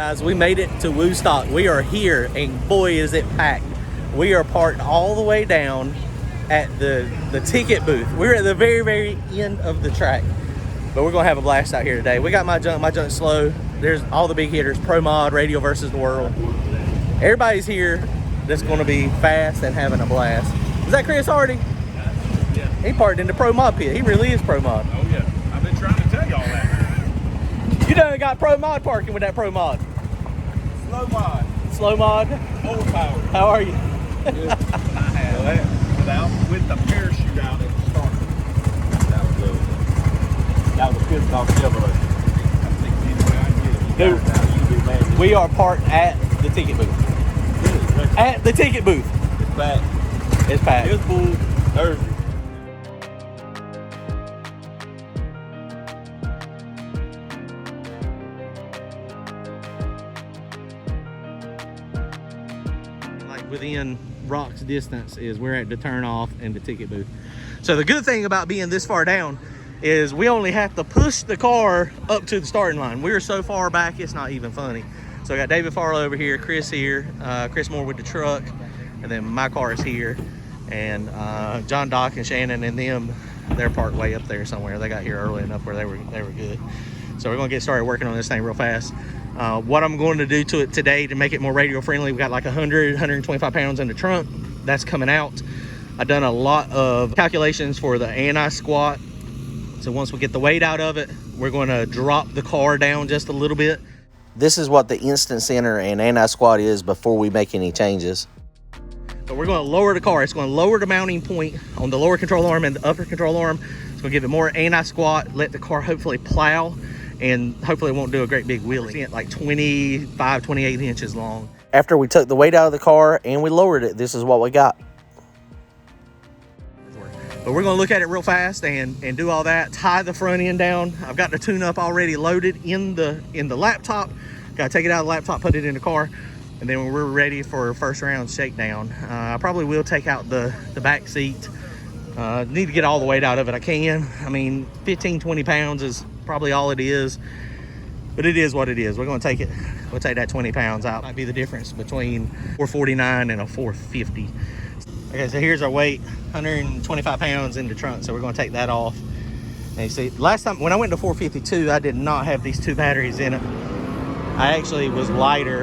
guys, we made it to Wooostock. We are here, and boy is it packed. We are parked all the way down at the ticket booth. We're at the very end of the track, but we're gonna have a blast out here today. We got my junk slow. There's all the big hitters, Pro Mod, Radio versus the World. Everybody's here that's gonna be fast and having a blast. Is that Chris Hardy? Yeah. He parked in the Pro Mod pit. He really is Pro Mod. Oh yeah, I've been trying to tell y'all that. You done got Pro Mod parking with that Pro Mod. Slow mod. Slow Mod. Overpowered. How are you? Good. I have. With the parachute out at the start. That was a pissed off Chevrolet. I think anyway I get it. Dude, we are parked at the ticket booth. Really? At the ticket booth. It's packed. It's packed. It's full Thursday. Within rocks distance is we're at the turn off and the ticket booth. So the good thing about being this far down is we only have to push the car up to the starting line. We're so far back it's not even funny. So I got David Farlow over here, Chris here, Chris Moore with the truck, and then my car is here, and John Doc and Shannon and them, they're parked way up there somewhere. They got here early enough where they were good. So we're gonna get started working on this thing real fast. What I'm going to do to it today to make it more radio friendly, we got like 125 pounds in the trunk. That's coming out. I've done a lot of calculations for the anti-squat. So once we get the weight out of it, we're going to drop the car down just a little bit. This is what the instant center and anti-squat is before we make any changes. So we're going to lower the car. It's going to lower the mounting point on the lower control arm and the upper control arm. It's going to give it more anti-squat, let the car hopefully plow, and hopefully it won't do a great big wheelie. It's like 25, 28 inches long. After we took the weight out of the car and we lowered it, this is what we got. But we're gonna look at it real fast and do all that, tie the front end down. I've got the tune-up already loaded in the laptop. Gotta take it out of the laptop, put it in the car, and then when we're ready for first round shakedown, I probably will take out the back seat. Need to get all the weight out of it I can. I mean, 15, 20 pounds is probably all it is, but it is what it is. We're gonna take it. We'll take that 20 pounds out. Might be the difference between 449 and a 450. Okay, so here's our weight, 125 pounds in the trunk. So we're gonna take that off. And you see, last time when I went to 452, I did not have these two batteries in it. I actually was lighter.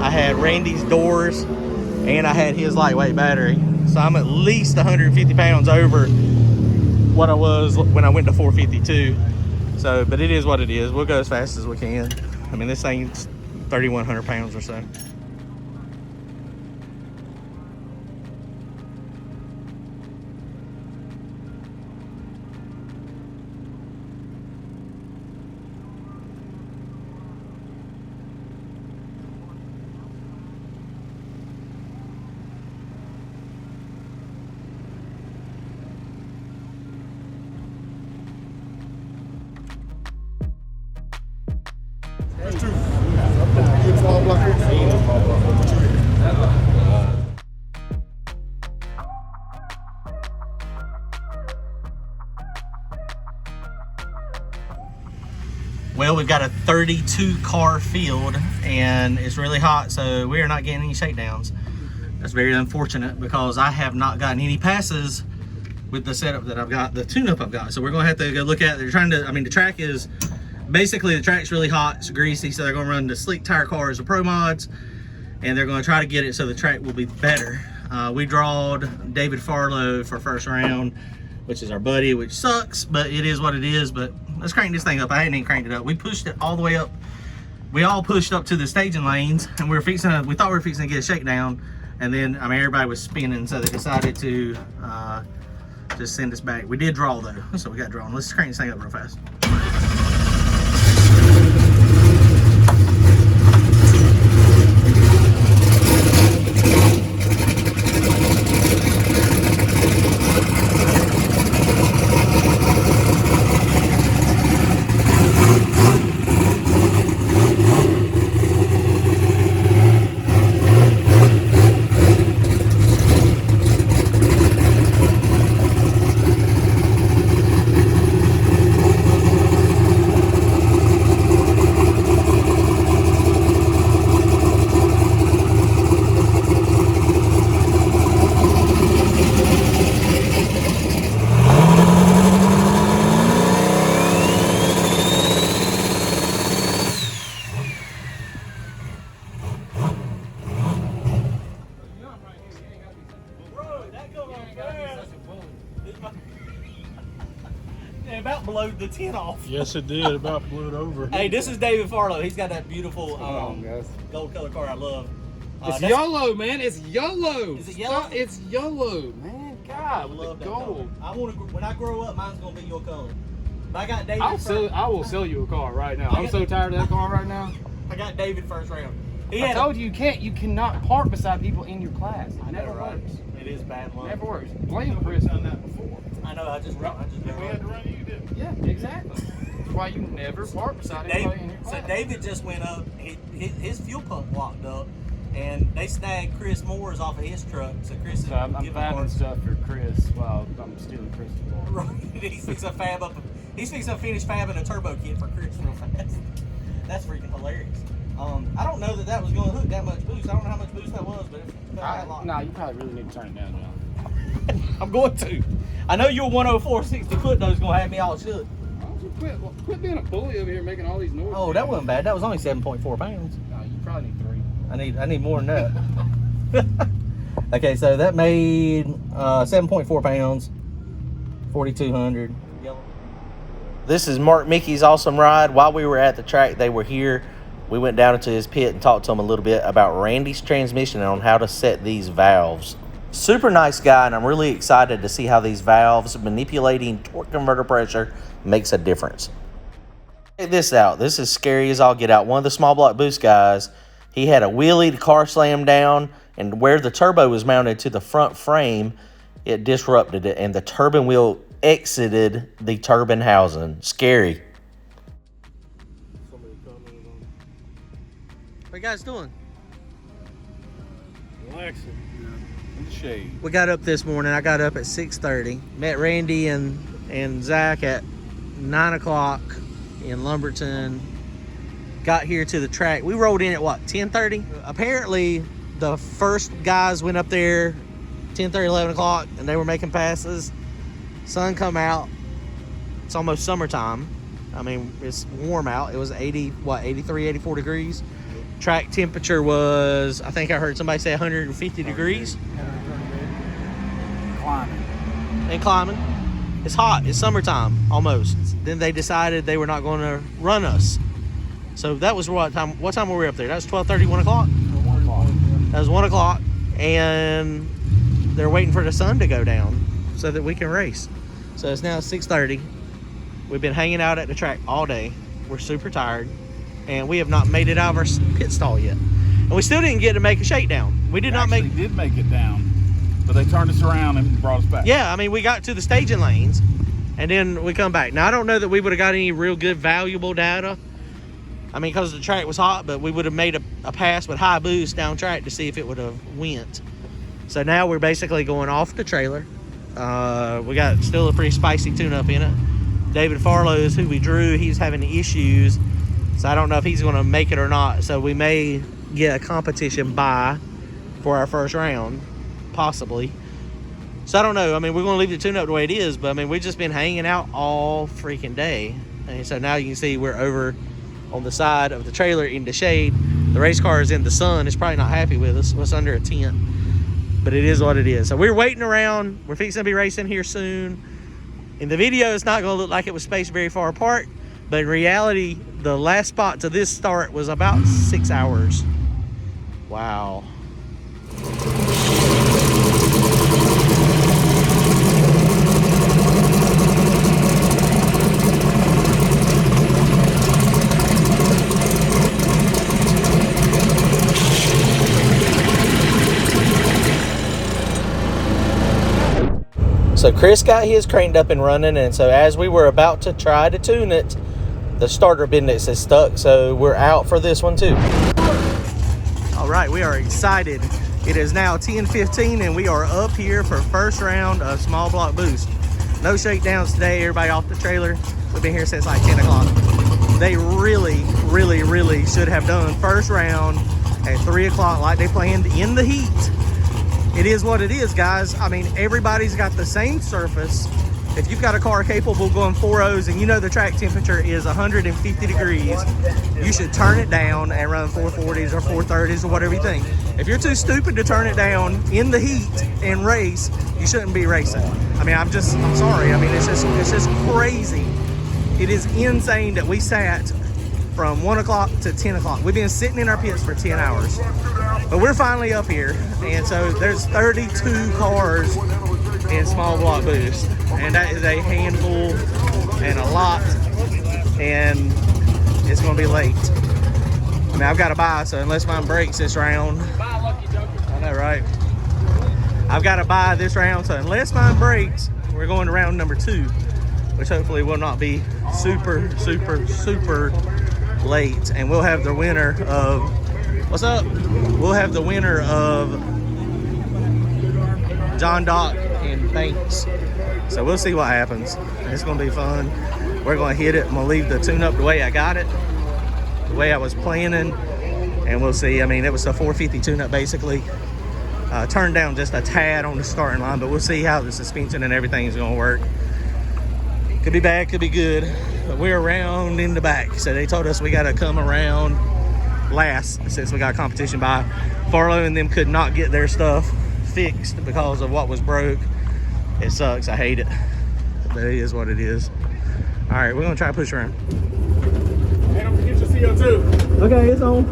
I had Randy's doors and I had his lightweight battery. So I'm at least 150 pounds over what I was when I went to 452. So, but it is what it is. We'll go as fast as we can. I mean, this thing's 3,100 pounds or so. Well, we've got a 32 car field and it's really hot, so we are not getting any shakedowns. That's very unfortunate because I have not gotten any passes with the setup that I've got, the tune-up I've got. So we're gonna have to go look at it. They're trying to, I mean, the track is, basically the track's really hot, it's greasy, so they're gonna run the sleek tire cars, the Pro Mods, and they're gonna try to get it so the track will be better. We drawed David Farlow for first round, which is our buddy, which sucks, but it is what it is. But let's crank this thing up. I hadn't even cranked it up. We pushed it all the way up. We all pushed up to the staging lanes, and we thought we were fixing to get a shakedown, and then, I mean, everybody was spinning, so they decided to just send us back. We did draw though, so we got drawn. Let's crank this thing up real fast. blowed the tent off. Yes, it did. About blew it over. Hey, this is David Farlow. He's got that beautiful guys. gold color car I love. It's YOLO, man. It's YOLO. Is it yellow? It's YOLO, man. I God, with love the that gold. color. I want to. When I grow up, mine's gonna be your color. But I got David. I will sell you a car right now. I'm so tired of that car right now. I got David first round. I told you you cannot park beside people in your class. It never right? works. It is bad luck. Never works. Blame Chris. Done that before. I know. I just We had to run you, didn't we? Yeah, exactly. That's why you never park beside anybody in your class. So David just went up. His fuel pump locked up, and they snagged Chris Moore's off of his truck. So Chris is So I'm giving finding parts. stuff for Chris while I'm stealing Chris' car. Right. He's fixing to fab up. He's fixing to finish fabbing a turbo kit for Chris real fast. That's freaking hilarious. I don't know that was going to hook that much boost. I don't know how much boost that was, but it felt a lot. No, you probably really need to turn it down now. I'm going to. I know your 104 60 foot though is going to have me all shook. Quit being a bully over here making all these noises. Oh, that wasn't bad. That was only 7.4 pounds. No, you probably need 3. I need more than that. Okay, so that made 7.4 pounds, 4,200. This is Mark Mickey's Awesome Ride. While we were at the track, they were here. We went down into his pit and talked to him a little bit about Randy's transmission and on how to set these valves. Super nice guy, and I'm really excited to see how these valves manipulating torque converter pressure makes a difference. Check this out. This is scary as all get out. One of the small block boost guys, he had a wheelie, the car slammed down, and where the turbo was mounted to the front frame, it disrupted it, and the turbine wheel exited the turbine housing. Scary. What you guys doing? Relaxing. In the shade. We got up this morning. I got up at 6:30. Met Randy and Zach at 9 o'clock in Lumberton. Got here to the track. We rolled in at what, 10:30? Apparently, the first guys went up there 10:30, 11 o'clock, and they were making passes. Sun come out. It's almost summertime. I mean, it's warm out. It was 83, 84 degrees. Track temperature was, I think I heard somebody say 150 degrees. Climbing. And climbing. It's hot. It's summertime, almost. Then they decided they were not going to run us. So that was what time? What time were we up there? That was 12:30, 1 o'clock? 1 o'clock. That was 1 o'clock. And they're waiting for the sun to go down so that we can race. So it's now 6:30. We've been hanging out at the track all day. We're super tired. And we have not made it out of our pit stall yet. And we still didn't get to make a shakedown. We did not make... did make it down, but they turned us around and brought us back. Yeah, I mean, we got to the staging lanes, and then we come back. Now, I don't know that we would have got any real good, valuable data. I mean, because the track was hot, but we would have made a pass with high boost down track to see if it would have went. So now we're basically going off the trailer. We got still a pretty spicy tune-up in it. David Farlow is who we drew. He's having issues. So I don't know if he's going to make it or not. So we may get a competition bye for our first round, possibly. So I don't know. I mean, we're going to leave the tune-up the way it is, but I mean, we've just been hanging out all freaking day. And so now you can see we're over on the side of the trailer in the shade. The race car is in the sun. It's probably not happy with us. It's under a tent, but it is what it is. So we're waiting around. We're fixing to be racing here soon. In the video, it's not going to look like it was spaced very far apart, but in reality, the last spot to this start was about 6 hours. Wow. So Chris got his cranked up and running, and so as we were about to try to tune it, the starter bendix is stuck, so we're out for this one too. All right, we are excited. It is now 10:15 and we are up here for first round of small block boost. No shakedowns today, everybody off the trailer. We've been here since like 10 o'clock. They really should have done first round at 3 o'clock like they planned in the heat. It is what it is, guys. I mean, everybody's got the same surface. If you've got a car capable of going 4.0s and you know the track temperature is 150 degrees, you should turn it down and run 440s or 430s or whatever you think. If you're too stupid to turn it down in the heat and race, you shouldn't be racing. I mean, I'm sorry. I mean, it's just crazy It is insane that we sat from 1 o'clock to 10 o'clock. We've been sitting in our pits for 10 hours. But we're finally up here. And so there's 32 cars in small block boost. And that is a handful and a lot. And it's going to be late. I mean, I've got to buy, so unless mine breaks this round. I know, right? I've got to buy this round, so unless mine breaks, we're going to round number 2, which hopefully will not be super, super, super late. And we'll have the winner of, what's up? We'll have the winner of John Dock and Banks. So we'll see what happens. It's going to be fun. We're going to hit it. I'm going to leave the tune-up the way I got it, the way I was planning, and we'll see. I mean, it was a 450 tune-up basically. Turned down just a tad on the starting line, but we'll see how the suspension and everything is going to work. Could be bad, could be good, but we're around in the back. So they told us we got to come around last since we got competition by. Farlow and them could not get their stuff fixed because of what was broke. It sucks, I hate it, but it is what it is. All right, we're going to try to push around. Hey, don't forget your CO2. Okay, it's on.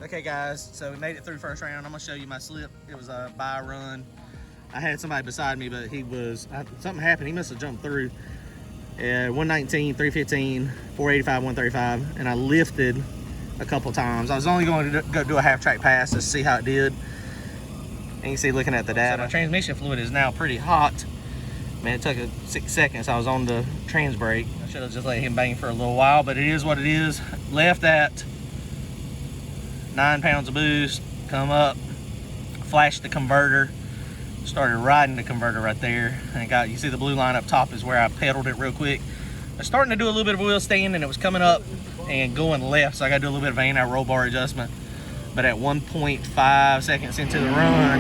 Okay guys, so we made it through first round. I'm gonna show you my slip. It was a buy run. I had somebody beside me, but he was, something happened. He must have jumped through. 119, 315, 485, 135, and I lifted a couple times. I was only going to go do a half track pass to see how it did. And you can see looking at the data. So my transmission fluid is now pretty hot. Man, it took 6 seconds. I was on the trans brake. I should have just let him bang for a little while, but it is what it is. Left at 9 pounds of boost, come up, flashed the converter, started riding the converter right there, and got, you see the blue line up top is where I pedaled it real quick. I was starting to do a little bit of wheel stand, and it was coming up and going left, so I got to do a little bit of anti-roll bar adjustment. But at 1.5 seconds into the run,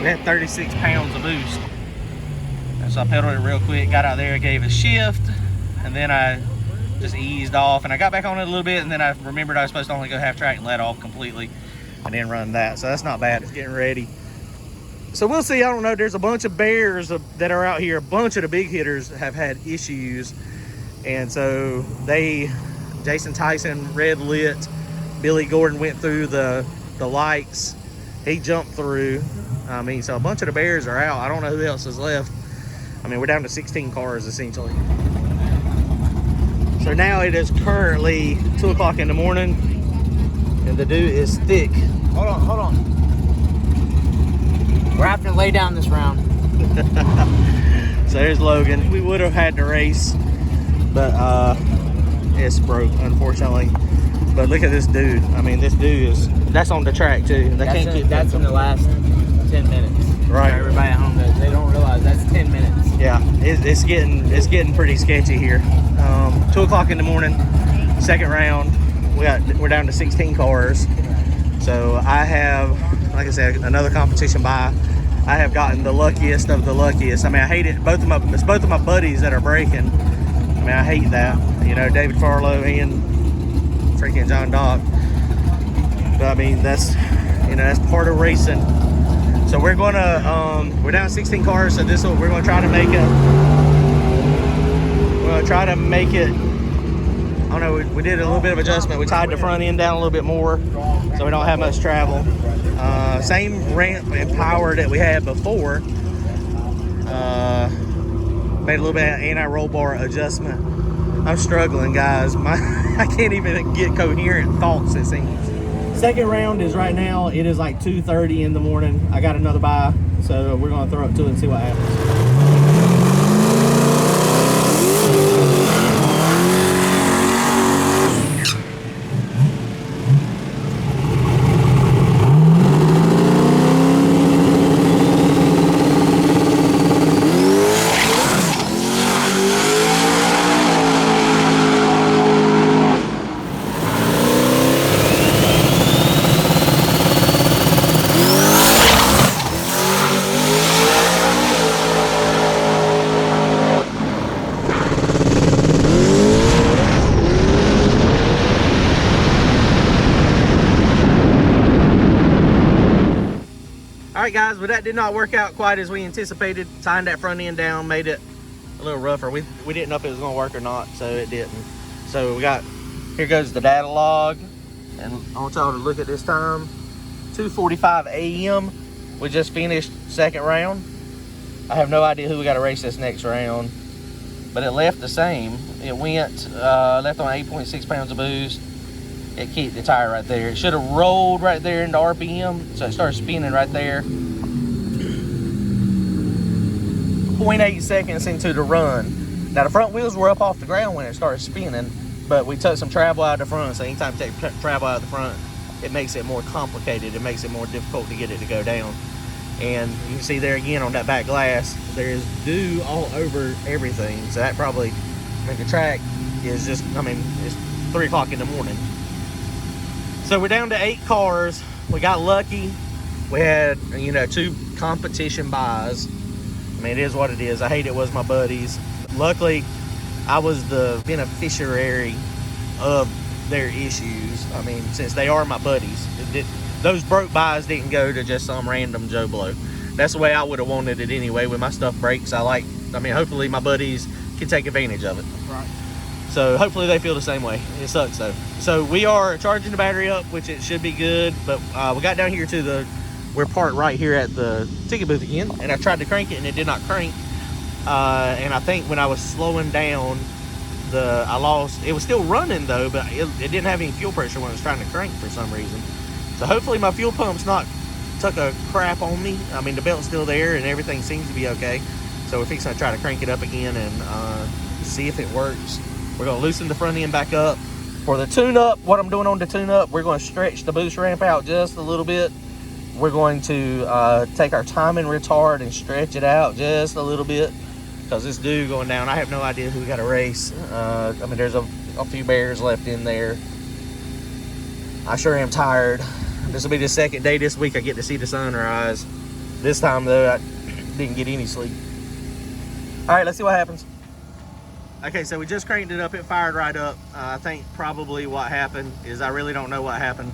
we had 36 pounds of boost. And so I pedaled it real quick, got out there, gave a shift, and then I just eased off, and I got back on it a little bit, and then I remembered I was supposed to only go half track and let off completely and then run that. So that's not bad. It's getting ready. So we'll see. I don't know. There's a bunch of bears that are out here. A bunch of the big hitters have had issues, and so Jason Tyson red lit, Billy Gordon went through the lights, he jumped through. I mean, so a bunch of the bears are out. I don't know who else is left. I mean, we're down to 16 cars essentially. So now it is currently 2 o'clock in the morning, and the dew is thick. Hold on. We're having to lay down this round. So there's Logan. We would have had to race, but it's broke, unfortunately. But look at this dude. I mean, this dude that's on the track too. That's in the last 10 minutes. Right. For everybody at home, they don't realize that's 10 minutes. Yeah, it's getting pretty sketchy here. 2 o'clock in the morning, second round. We're down to 16 cars. So I have, like I said, another competition by. I have gotten the luckiest of the luckiest. I mean, I hate it. It's both of my buddies that are breaking. I mean, I hate that. You know, David Farlow and freaking John Dock. But I mean, that's part of racing. So we're gonna we're down 16 cars. So we're gonna try to make it. We're gonna try to make it. I don't know. We did a little bit of adjustment. We tied the front end down a little bit more, so we don't have much travel. Same ramp and power that we had before. Made a little bit of anti-roll bar adjustment. I'm struggling, guys. I can't even get coherent thoughts, it seems. Second round is right now, it is like 2:30 in the morning. I got another buy, so we're gonna throw it to it and see what happens. Alright guys, but that did not work out quite as we anticipated. Tightened that front end down, made it a little rougher. We didn't know if it was going to work or not, so it didn't. So we got, here goes the data log. And I want y'all to look at this time. 2:45 a.m. We just finished second round. I have no idea who we got to race this next round. But it left the same. It went, left on 8.6 pounds of boost. It kicked the tire right there. It should have rolled right there into RPM, so it started spinning right there. 0.8 seconds into the run. Now the front wheels were up off the ground when it started spinning, but we took some travel out of the front, so anytime you take travel out of the front, it makes it more complicated. It makes it more difficult to get it to go down. And you can see there again on that back glass, there's dew all over everything. So that probably, I mean, the track is just, I mean, it's 3 o'clock in the morning. So we're down to 8 cars. We got lucky. We had, you know, 2 competition buys. I mean, it is what it is. I hate it was my buddies. Luckily, I was the beneficiary of their issues. I mean, since they are my buddies. Those broke buys didn't go to just some random Joe Blow. That's the way I would have wanted it anyway. When my stuff breaks, I mean, hopefully my buddies can take advantage of it. Right. So hopefully they feel the same way. It sucks though. So we are charging the battery up, which it should be good. But we got down here to we're parked right here at the ticket booth again. And I tried to crank it and it did not crank. And I think when I was slowing down, it was still running though, but it didn't have any fuel pressure when it was trying to crank for some reason. So hopefully my fuel pump's not took a crap on me. I mean, the belt's still there and everything seems to be okay. So we're fixing to try to crank it up again and see if it works. We're going to loosen the front end back up. For the tune-up, what I'm doing on the tune-up, we're going to stretch the boost ramp out just a little bit. We're going to take our timing retard and stretch it out just a little bit because this dew going down. I have no idea who we got to race. I mean, there's a few bears left in there. I sure am tired. This will be the second day this week I get to see the sunrise. This time, though, I didn't get any sleep. All right, let's see what happens. Okay, so we just cranked it up. It fired right up. I think probably what happened is I really don't know what happened.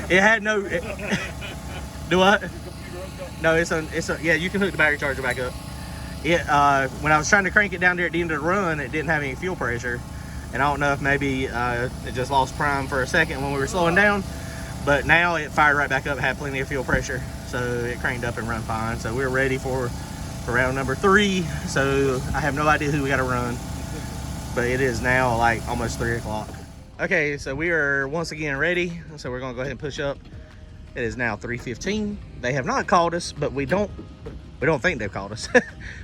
It had no... do what? No, yeah, you can hook the battery charger back up. When I was trying to crank it down there at the end of the run, it didn't have any fuel pressure. And I don't know if maybe it just lost prime for a second when we were slowing down. But now it fired right back up, had plenty of fuel pressure. So it cranked up and run fine. So we're ready for round number 3. So I have no idea who we got to run. But it is now like almost 3 o'clock. Okay, so we are once again ready. So we're going to go ahead and push up. It is now 3:15. They have not called us, but we don't think they've called us.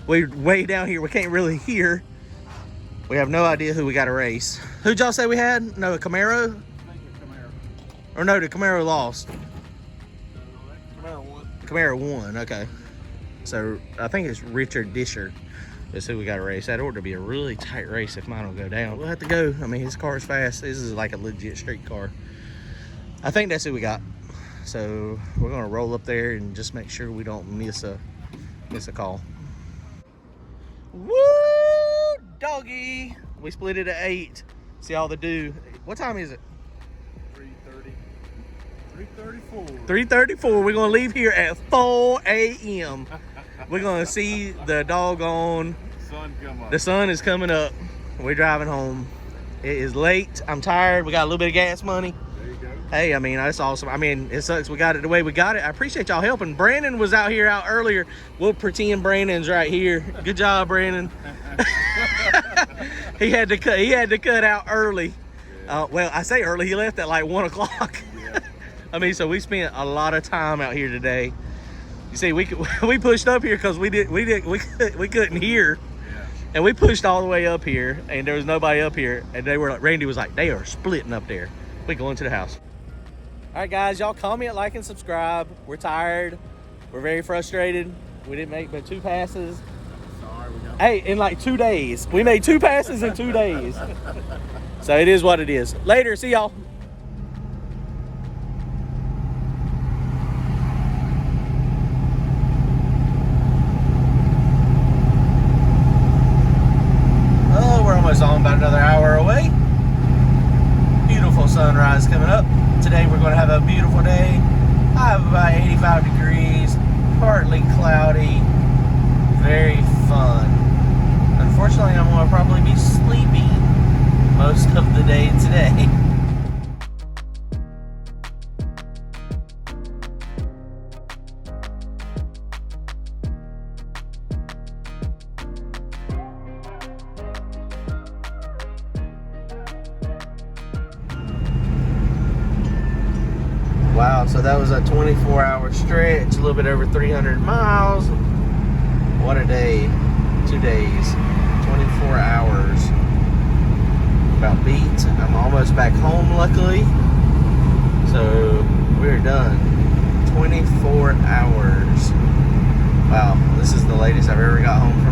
We're way down here. We can't really hear. We have no idea who we got to race. Who'd y'all say we had? No, a Camaro? I think it's Camaro. Or no, the Camaro lost. Camaro won. Camaro won, okay. So I think it's Richard Disher is who we got to race. That ought to be a really tight race if mine will go down. We'll have to go. I mean, his car is fast. This is like a legit street car. I think that's who we got. So we're gonna roll up there and just make sure we don't miss a call. Woo, doggy! We split it at 8. See all the dew. What time is it? 3:34. 3:34. We're gonna leave here at 4 a.m. We're gonna see the doggone Sun come up. The sun is coming up. We're driving home. It is late. I'm tired. We got a little bit of gas money. There you go. Hey, I mean, that's awesome. I mean, it sucks we got it the way we got it. I appreciate y'all helping. Brandon was out earlier. We'll pretend Brandon's right here. Good job, Brandon. He had to cut out early. Well, I say early. He left at like 1 o'clock. Yeah. I mean, so we spent a lot of time out here today. You see, we pushed up here because we couldn't hear, Yeah. and we pushed all the way up here, and there was nobody up here, and they were like, Randy was like, they are splitting up there. We go into the house. All right, guys, y'all comment, like, and subscribe. We're tired. We're very frustrated. We didn't make but 2 passes. Sorry, we got. Hey, in like 2 days. We made 2 passes in 2 days. So it is what it is. Later, see y'all. Oh, we're almost on, about another hour away. Beautiful sunrise coming up. Today we're going to have a beautiful day. I have about 85 degrees, partly cloudy, very fun. Unfortunately, I'm going to probably be sleepy most of the day today. Wow, so that was a 24-hour stretch, a little bit over 300 miles. What a day. 2 days, 24 hours. About beat. I'm almost back home, luckily. So we're done. 24 hours. Wow, this is the latest I've ever got home from